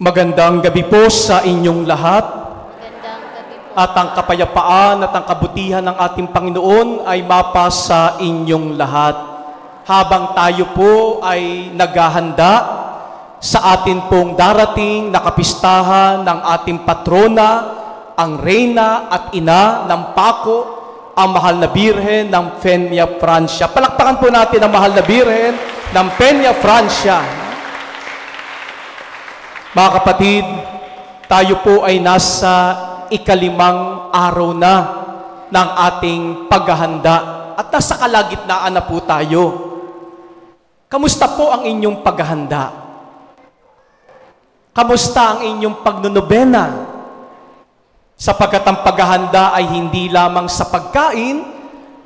Magandang gabi po sa inyong lahat. Magandang gabi po. At ang kapayapaan at ang kabutihan ng ating Panginoon ay mapa sa inyong lahat. Habang tayo po ay naghahanda sa atin pong darating na kapistahan ng ating patrona, ang Reyna at Ina ng Paco, ang Mahal na Birhen ng Peña Francia. Palakpakan po natin ang Mahal na Birhen ng Peña Francia. Mga kapatid, tayo po ay nasa ikalimang araw na ng ating paghahanda at nasa kalagitnaan na po tayo. Kamusta po ang inyong paghahanda? Kamusta ang inyong pagnunobena? Sapagkat ang paghahanda ay hindi lamang sa pagkain,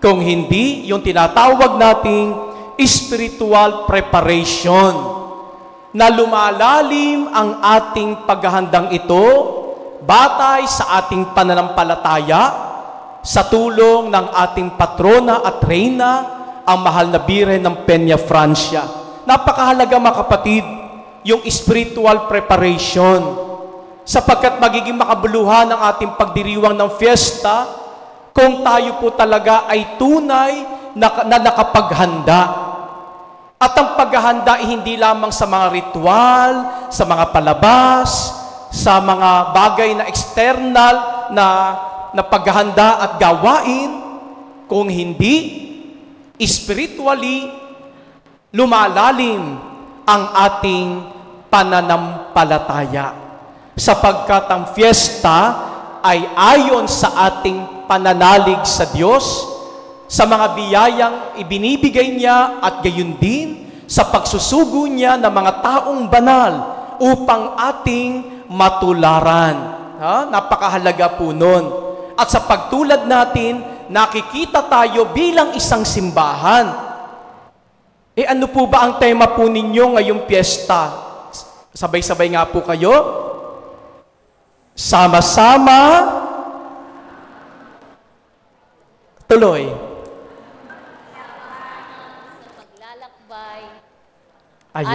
kung hindi yung tinatawag nating spiritual preparation, na lumalalim ang ating paghahandang ito batay sa ating pananampalataya sa tulong ng ating patrona at reyna, ang Mahal na Birhen ng Peña Francia. Napakahalaga mga kapatid, yung spiritual preparation, sapagkat magiging makabuluhan ang ating pagdiriwang ng fiesta kung tayo po talaga ay tunay na nakapaghanda. At ang paghahanda ay hindi lamang sa mga ritual, sa mga palabas, sa mga bagay na external na paghahanda at gawain, kung hindi spiritually lumalalim ang ating pananampalataya. Sapagkat ang fiesta ay ayon sa ating pananalig sa Diyos, sa mga biyayang ibinibigay niya at gayon din sa pagsusugo niya ng mga taong banal upang ating matularan. Napakahalaga po nun. At sa pagtulad natin, nakikita tayo bilang isang simbahan. Ano po ba ang tema po ninyo ngayong piyesta? Sabay-sabay nga po kayo. Sama-sama. Tuloy. Ayan.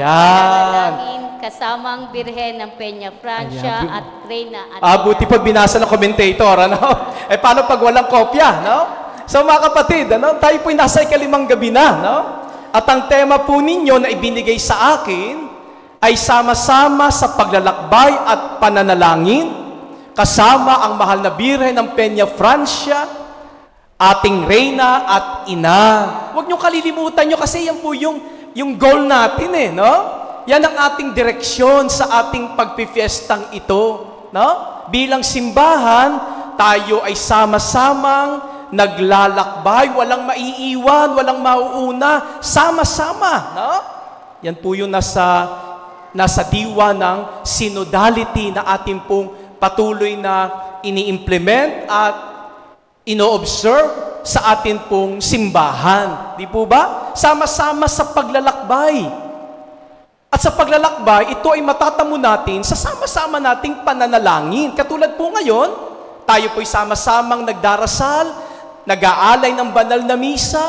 At kasamang Birhen ng Peña Francia at Reyna at buti pag binasa ng commentator, ano? Paano pag walang kopya, no? So mga kapatid, ano? Tayo po'y nasa ikalimang gabi na, no? At ang tema po ninyo na ibinigay sa akin ay sama-sama sa paglalakbay at pananalangin, kasama ang Mahal na Birhen ng Peña Francia, ating Reyna at Ina. Huwag nyo kalilimutan nyo kasi yan po yung goal natin no? Yan ang ating direksyon sa ating pagpifiestang ito, no? Bilang simbahan, tayo ay sama-samang naglalakbay, walang maiiwan, walang mauuna, sama-sama, no? Yan po yung nasa diwa ng synodality na ating pong patuloy na ini-implement at ino-observe sa atin pong simbahan. Di po ba? Sama-sama sa paglalakbay. At sa paglalakbay, ito ay matatamo natin sa sama-sama nating pananalangin. Katulad po ngayon, tayo po'y sama-samang nagdarasal, nag-aalay ng banal na misa,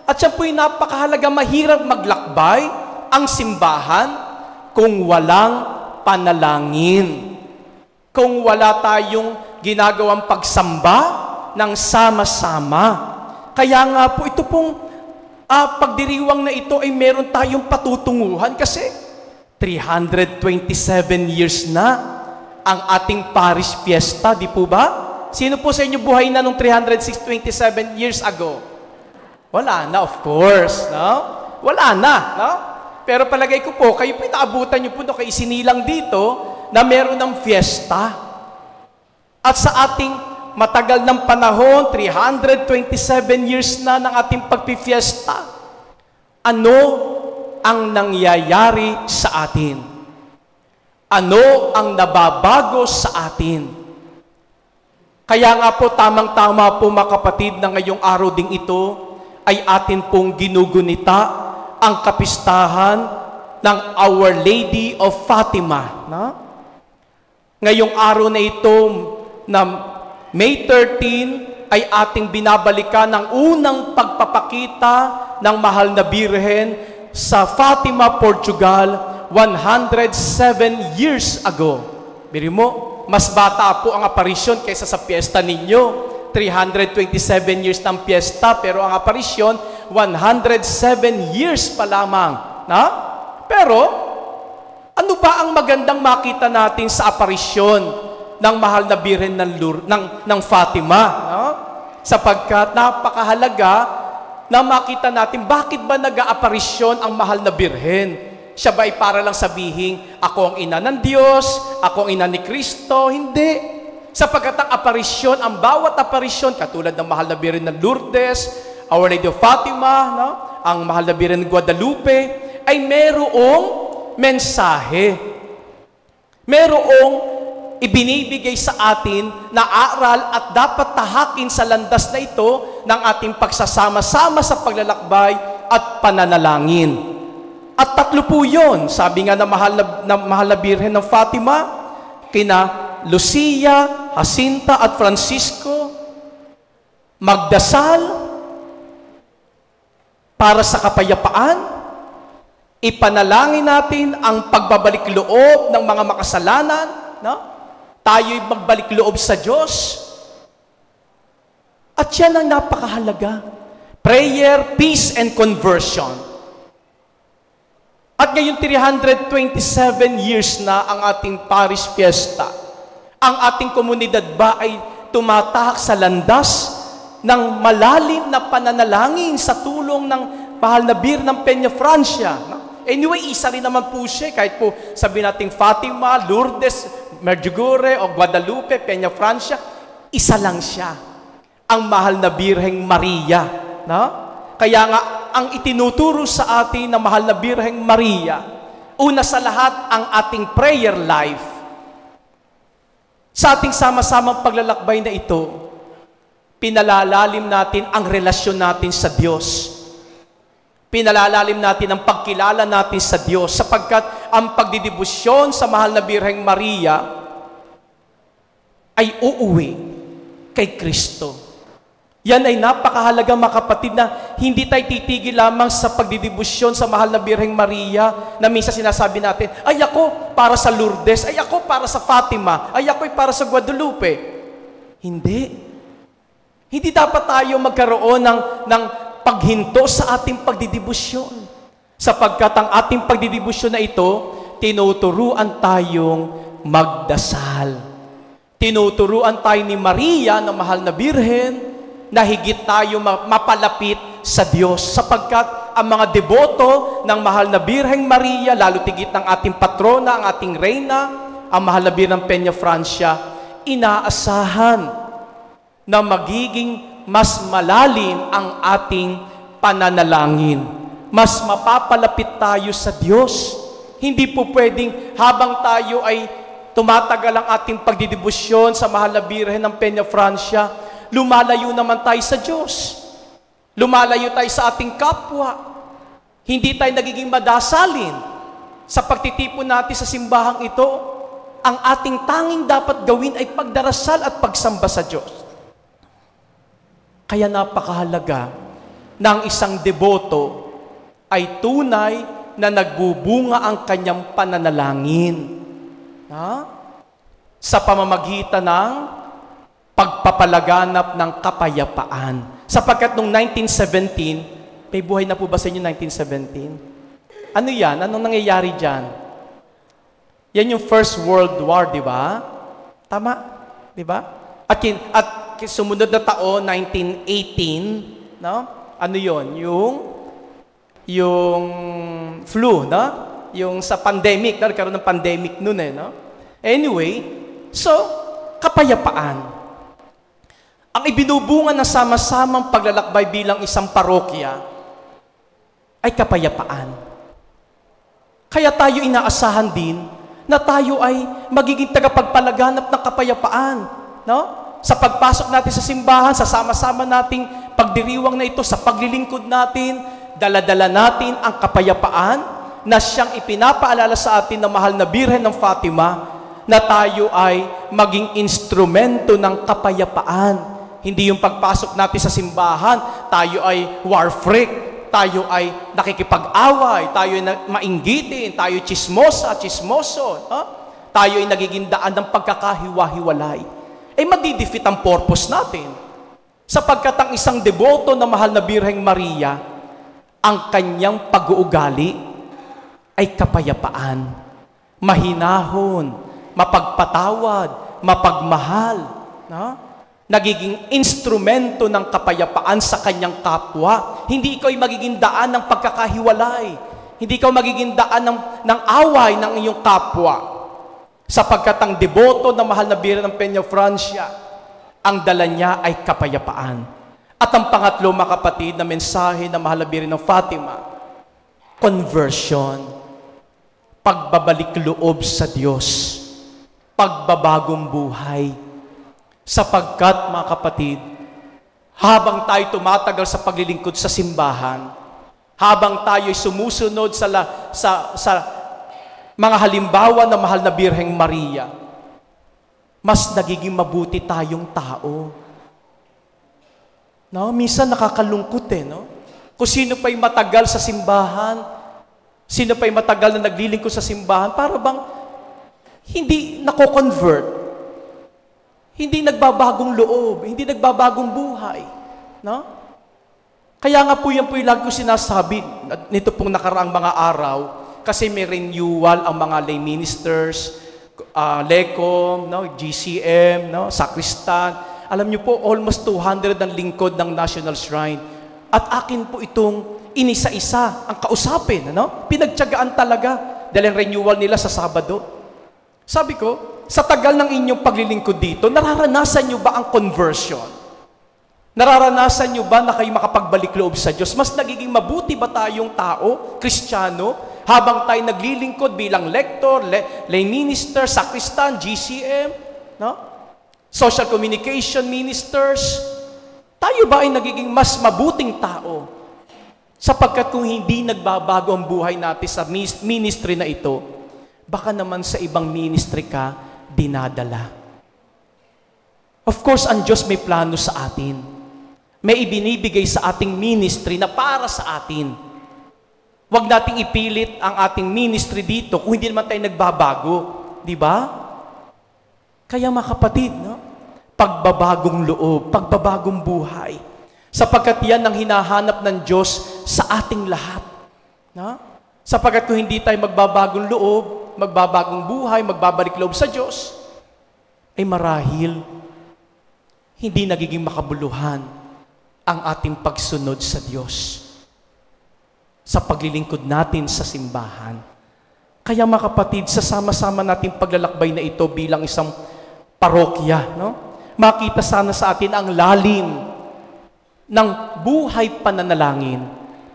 at siya po'y napakahalaga, mahirap maglakbay ang simbahan kung walang panalangin. Kung wala tayong ginagawang pagsamba ng sama-sama. Kaya nga po, ito pong pagdiriwang na ito ay meron tayong patutunguhan kasi 327 years na ang ating parish fiesta, di po ba? Sino po sa inyo buhay na nung 327 years ago? Wala na, of course, no? Wala na, no? Pero palagay ko po, kayo po naabutan nyo po, kay isinilang dito na meron ng fiesta. At sa ating matagal ng panahon, 327 years na ng ating pagpifiesta, ano ang nangyayari sa atin? Ano ang nababago sa atin? Kaya nga po, tamang-tama po mga kapatid, na ngayong araw ding ito ay atin pong ginugunita ang kapistahan ng Our Lady of Fatima. No? Ngayong araw na ito na May 13 ay ating binabalikan ang unang pagpapakita ng Mahal na Birhen sa Fatima, Portugal 107 years ago. Biri mo, mas bata po ang aparisyon kaysa sa piyesta ninyo. 327 years ng piyesta, pero ang aparisyon, 107 years pa lamang. Na? Pero, ano ba ang magandang makita natin sa aparisyon ng mahal na Birhen ng Fatima? No? Sapagkat napakahalaga na makita natin bakit ba nag-aaparisyon ang mahal na Birhen. Siya ba ay para lang sabihin, ako ang ina ng Diyos, ako ang ina ni Kristo? Hindi. Sapagkat ang aparisyon, ang bawat aparisyon, katulad ng mahal na Birhen ng Lourdes, Our Lady of Fatima, no? Ang mahal na Birhen ng Guadalupe, ay merong mensahe. Merong ibinibigay sa atin na aral at dapat tahakin sa landas na ito ng ating pagsasama-sama sa paglalakbay at pananalangin. At tatlo po yun, sabi nga na mahal na Birhen ng Fatima, kina Lucia, Jacinta at Francisco, magdasal para sa kapayapaan, ipanalangin natin ang pagbabalik loob ng mga makasalanan, no? Tayo'y magbalik loob sa Diyos. At yan ang napakahalaga. Prayer, peace, and conversion. At ngayon 327 years na ang ating parish fiesta. Ang ating komunidad ba ay tumatahak sa landas ng malalim na pananalangin sa tulong ng mahal na Birhen ng Peñafrancia. Anyway, isa rin naman po siya, kahit po sabihin natin Fatima, Lourdes, Medjugorje, o Guadalupe, Peñafrancia, isa lang siya. Ang mahal na Birheng Maria. No? Kaya nga, ang itinuturo sa atin ng mahal na Birheng Maria, una sa lahat, ang ating prayer life. Sa ating sama-samang paglalakbay na ito, pinalalalim natin ang relasyon natin sa Diyos. Pinalalalim natin ang pagkilala natin sa Diyos sapagkat ang pagdidibusyon sa mahal na Birheng Maria ay uuwi kay Kristo. Yan ay napakahalaga mga kapatid na hindi tayo titigil lamang sa pagdidibusyon sa mahal na Birheng Maria na minsan sinasabi natin, ay ako para sa Lourdes, ay ako para sa Fatima, ay ako para sa Guadalupe. Hindi. Hindi dapat tayo magkaroon ng paghinto sa ating pagdidibusyon. Sapagkat ang ating pagdidibusyon na ito, tinuturuan tayong magdasal. Tinuturuan tayo ni Maria na mahal na Birhen, na higit tayo mapalapit sa Diyos. Sapagkat ang mga deboto ng mahal na Birheng Maria, lalo tigit ng ating patrona, ang ating reyna, ang mahal na Birhen ng Peñafrancia, inaasahan na magiging mas malalim ang ating pananalangin. Mas mapapalapit tayo sa Diyos. Hindi po pwedeng habang tayo ay tumatagal ang ating pagdidibusyon sa mahal na Birhen ng Peñafrancia, lumalayo naman tayo sa Diyos. Lumalayo tayo sa ating kapwa. Hindi tayo nagiging madasalin. Sa pagtitipon natin sa simbahang ito, ang ating tanging dapat gawin ay pagdarasal at pagsamba sa Diyos. Kaya napakahalaga na ang isang deboto ay tunay na nagbubunga ang kanyang pananalangin. Sa pamamagitan ng pagpapalaganap ng kapayapaan. Sapagkat noong 1917, may buhay na po ba sa inyo 1917? Ano yan? Anong nangyayari dyan? Yan yung First World War, di ba? Tama? Di ba? At sumunod na taon, 1918, no? Ano yon? Yung flu, no? Yung sa pandemic, nagkaroon ng pandemic noon no? Anyway, so, kapayapaan. Ang ibinubunga ng sama-samang paglalakbay bilang isang parokya ay kapayapaan. Kaya tayo inaasahan din na tayo ay magiging tagapagpalaganap ng kapayapaan. No? Sa pagpasok natin sa simbahan, sa sama-sama nating pagdiriwang na ito, sa paglilingkod natin, dala-dala natin ang kapayapaan na siyang ipinapaalala sa atin ng mahal na Birhen ng Fatima na tayo ay maging instrumento ng kapayapaan. Hindi yung pagpasok natin sa simbahan, tayo ay war freak. tayo ay nakikipag-away, tayo ay mainggitin, tayo chismoso, tayo ay nagiging daan ng pagkakahiwa-hiwalay, madidefeat ang purpose natin. Sapagkat ang isang deboto na mahal na Birheng Maria, ang kanyang pag-uugali ay kapayapaan, mahinahon, mapagpatawad, mapagmahal, nagiging instrumento ng kapayapaan sa kanyang kapwa. Hindi ikaw ay magiging daan ng pagkakahiwalay. Hindi ikaw magiging daan ng away ng iyong kapwa. Sapagkat ang deboto na mahal na Birhen ng Peñafrancia, ang dala niya ay kapayapaan. At ang pangatlo, mga kapatid, na mensahe na mahal na Birhen ng Fatima, conversion, pagbabalik loob sa Diyos, pagbabagong buhay. Sapagkat, mga kapatid, habang tayo tumatagal sa paglilingkod sa simbahan, habang tayo ay sumusunod sa mga halimbawa na mahal na Birheng Maria, mas nagiging mabuti tayong tao. Minsan nakakalungkot Kung sino pa'y matagal sa simbahan, sino pa'y matagal na naglilingkod sa simbahan, para bang hindi nako-convert, hindi nagbabagong loob, hindi nagbabagong buhay. Kaya nga po yan po yung lagi ko sinasabi, nito pong nakaraang mga araw, kasi may renewal ang mga lay ministers, LECOM, GCM, Sacristan. Alam niyo po, almost 200 ang lingkod ng National Shrine. At akin po itong inisa-isa ang kausapin. Pinagtiyagaan talaga dahil ang renewal nila sa Sabado. Sabi ko, sa tagal ng inyong paglilingkod dito, nararanasan niyo ba ang conversion? Nararanasan niyo ba na kayo makapagbalik loob sa Diyos? Mas nagiging mabuti ba tayong tao, Kristiyano, habang tayo naglilingkod bilang lector, lay minister, sacristan, GCM, social communication ministers? Tayo ba ay nagiging mas mabuting tao? Sapagkat kung hindi nagbabago ang buhay natin sa ministry na ito, baka naman sa ibang ministry ka dinadala. Of course, ang Diyos may plano sa atin. May ibinibigay sa ating ministry na para sa atin. Huwag nating ipilit ang ating ministry dito kung hindi naman tayo nagbabago. Di ba? Kaya mga kapatid, pagbabagong loob, pagbabagong buhay. Sapagkat yan ang hinahanap ng Diyos sa ating lahat. Sapagkat kung hindi tayo magbabagong loob, magbabagong buhay, magbabalik loob sa Diyos, ay marahil hindi nagiging makabuluhan ang ating pagsunod sa Diyos sa paglilingkod natin sa simbahan. Kaya mga kapatid, sasama-sama natin paglalakbay na ito bilang isang parokya, makita sana sa atin ang lalim ng buhay pananalangin,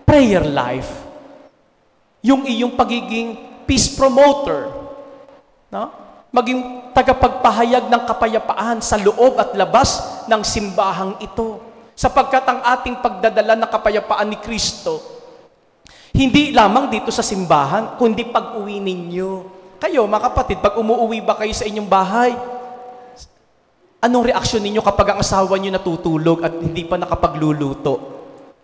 prayer life, yung iyong pagiging peace promoter, maging tagapagpahayag ng kapayapaan sa loob at labas ng simbahang ito. Sapagkat ang ating pagdadala ng kapayapaan ni Kristo, hindi lamang dito sa simbahan, kundi pag-uwi ninyo. Kayo, mga kapatid, pag umuwi ba kayo sa inyong bahay, anong reaksyon ninyo kapag ang asawa nyo natutulog at hindi pa nakapagluluto?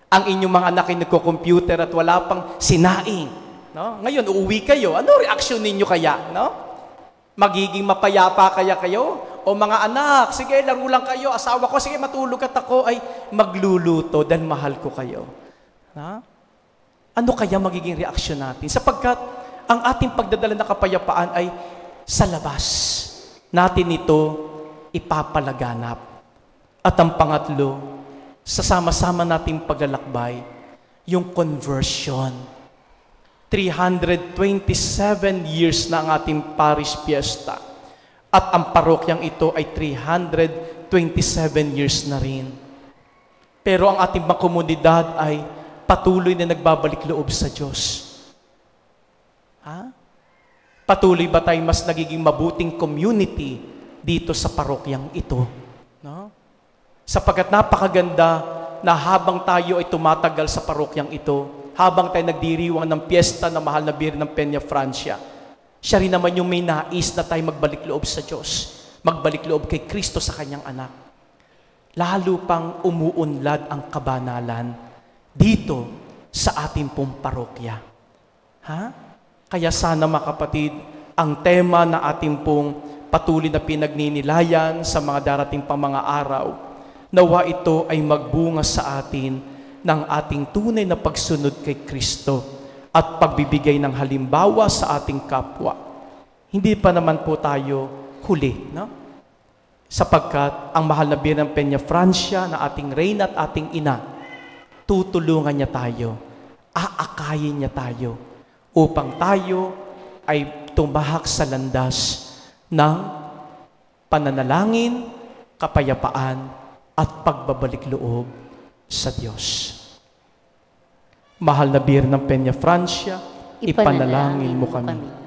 Ang inyong mga anak ay nagko-computer at wala pang sinaing. Ngayon, uuwi kayo. Ano reaksyon ninyo kaya? Magiging mapayapa kaya kayo? O mga anak, sige, laro lang kayo. Asawa ko, sige, matulog at ako ay magluluto dahil mahal ko kayo. Ano kaya magiging reaksyon natin? Sapagkat ang ating pagdadala na kapayapaan ay sa labas natin ito ipapalaganap. At ang pangatlo, sasama-sama nating paglalakbay, yung conversion. 327 years na ang ating parish fiesta. At ang parokyang ito ay 327 years na rin. Pero ang ating mga komunidad ay patuloy na nagbabalik loob sa Diyos. Patuloy ba tayo mas nagiging mabuting community dito sa parokyang ito? Sapagkat napakaganda na habang tayo ay tumatagal sa parokyang ito, habang tayo nagdiriwang ng piyesta na mahal na Birhen ng Peñafrancia, siya rin naman yung may nais na tayo magbalik loob sa Diyos, magbalik loob kay Kristo sa kanyang anak. Lalo pang umuunlad ang kabanalan dito sa ating pong parokya. Ha? Kaya sana mga kapatid, ang tema na ating pong patuloy na pinagninilayan sa mga darating pang mga araw, nawa ito ay magbunga sa atin ng ating tunay na pagsunod kay Kristo at pagbibigay ng halimbawa sa ating kapwa. Hindi pa naman po tayo huli, no? Sapagkat ang mahal na Birheng Peñafrancia na ating reyna at ating ina, tutulungan niya tayo, aakayin niya tayo, upang tayo ay tumahak sa landas ng pananalangin, kapayapaan, at pagbabalik loob sa Diyos. Mahal na Birheng Peñafrancia, ipanalangin mo kami.